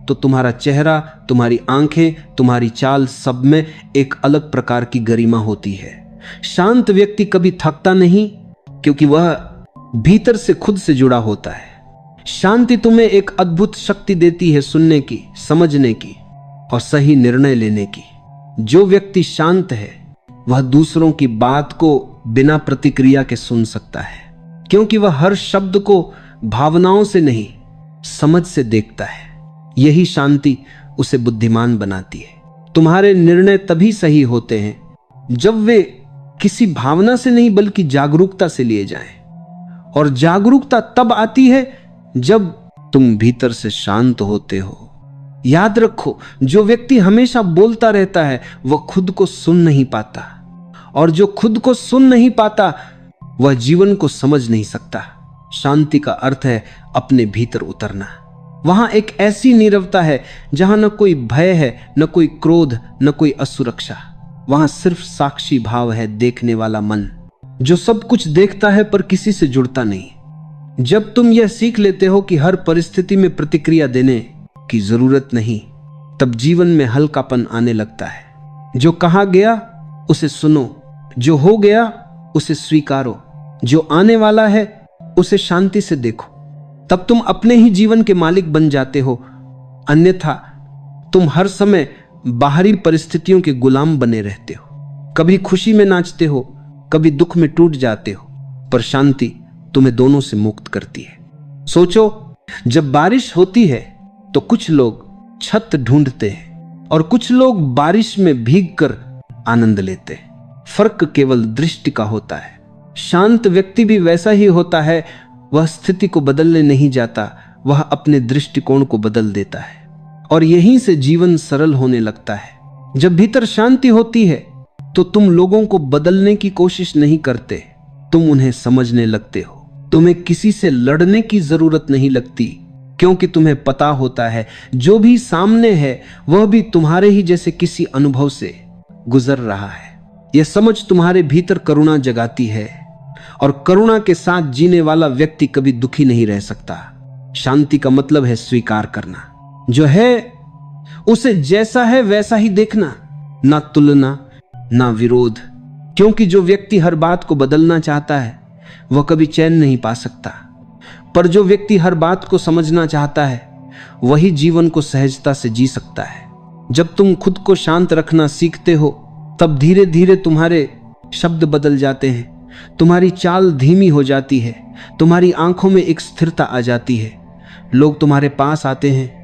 तो तुम्हारा चेहरा, तुम्हारी आंखें, तुम्हारी चाल, सब में एक अलग प्रकार की गरिमा होती है। शांत व्यक्ति कभी थकता नहीं, क्योंकि वह भीतर से खुद से जुड़ा होता है। शांति तुम्हें एक अद्भुत शक्ति देती है सुनने की, समझने की और सही निर्णय लेने की। जो व्यक्ति शांत है वह दूसरों की बात को बिना प्रतिक्रिया के सुन सकता है, क्योंकि वह हर शब्द को भावनाओं से नहीं, समझ से देखता है। यही शांति उसे बुद्धिमान बनाती है। तुम्हारे निर्णय तभी सही होते हैं जब वे किसी भावना से नहीं बल्कि जागरूकता से लिए जाएं। और जागरूकता तब आती है जब तुम भीतर से शांत होते हो। याद रखो, जो व्यक्ति हमेशा बोलता रहता है वह खुद को सुन नहीं पाता, और जो खुद को सुन नहीं पाता वह जीवन को समझ नहीं सकता। शांति का अर्थ है अपने भीतर उतरना। वहां एक ऐसी नीरवता है जहां न कोई भय है, न कोई क्रोध, न कोई असुरक्षा। वहां सिर्फ साक्षी भाव है, देखने वाला मन जो सब कुछ देखता है पर किसी से जुड़ता नहीं। जब तुम यह सीख लेते हो कि हर परिस्थिति में प्रतिक्रिया देने की जरूरत नहीं, तब जीवन में हल्कापन आने लगता है। जो कहा गया उसे सुनो, जो हो गया उसे स्वीकारो, जो आने वाला है उसे शांति से देखो। तब तुम अपने ही जीवन के मालिक बन जाते हो। अन्यथा तुम हर समय बाहरी परिस्थितियों के गुलाम बने रहते हो। कभी खुशी में नाचते हो, कभी दुख में टूट जाते हो, पर शांति तुम्हें दोनों से मुक्त करती है। सोचो, जब बारिश होती है तो कुछ लोग छत ढूंढते हैं और कुछ लोग बारिश में भीगकर आनंद लेते हैं। फर्क केवल दृष्टि का होता है। शांत व्यक्ति भी वैसा ही होता है। वह स्थिति को बदलने नहीं जाता, वह अपने दृष्टिकोण को बदल देता है, और यहीं से जीवन सरल होने लगता है। जब भीतर शांति होती है तो तुम लोगों को बदलने की कोशिश नहीं करते, तुम उन्हें समझने लगते हो। तुम्हें किसी से लड़ने की जरूरत नहीं लगती, क्योंकि तुम्हें पता होता है जो भी सामने है वह भी तुम्हारे ही जैसे किसी अनुभव से गुजर रहा है। यह समझ तुम्हारे भीतर करुणा जगाती है, और करुणा के साथ जीने वाला व्यक्ति कभी दुखी नहीं रह सकता। शांति का मतलब है स्वीकार करना, जो है उसे जैसा है वैसा ही देखना, ना तुलना ना विरोध। क्योंकि जो व्यक्ति हर बात को बदलना चाहता है वह कभी चैन नहीं पा सकता, पर जो व्यक्ति हर बात को समझना चाहता है वही जीवन को सहजता से जी सकता है। जब तुम खुद को शांत रखना सीखते हो तब धीरे धीरे तुम्हारे शब्द बदल जाते हैं, तुम्हारी चाल धीमी हो जाती है, तुम्हारी आंखों में एक स्थिरता आ जाती है। लोग तुम्हारे पास आते हैं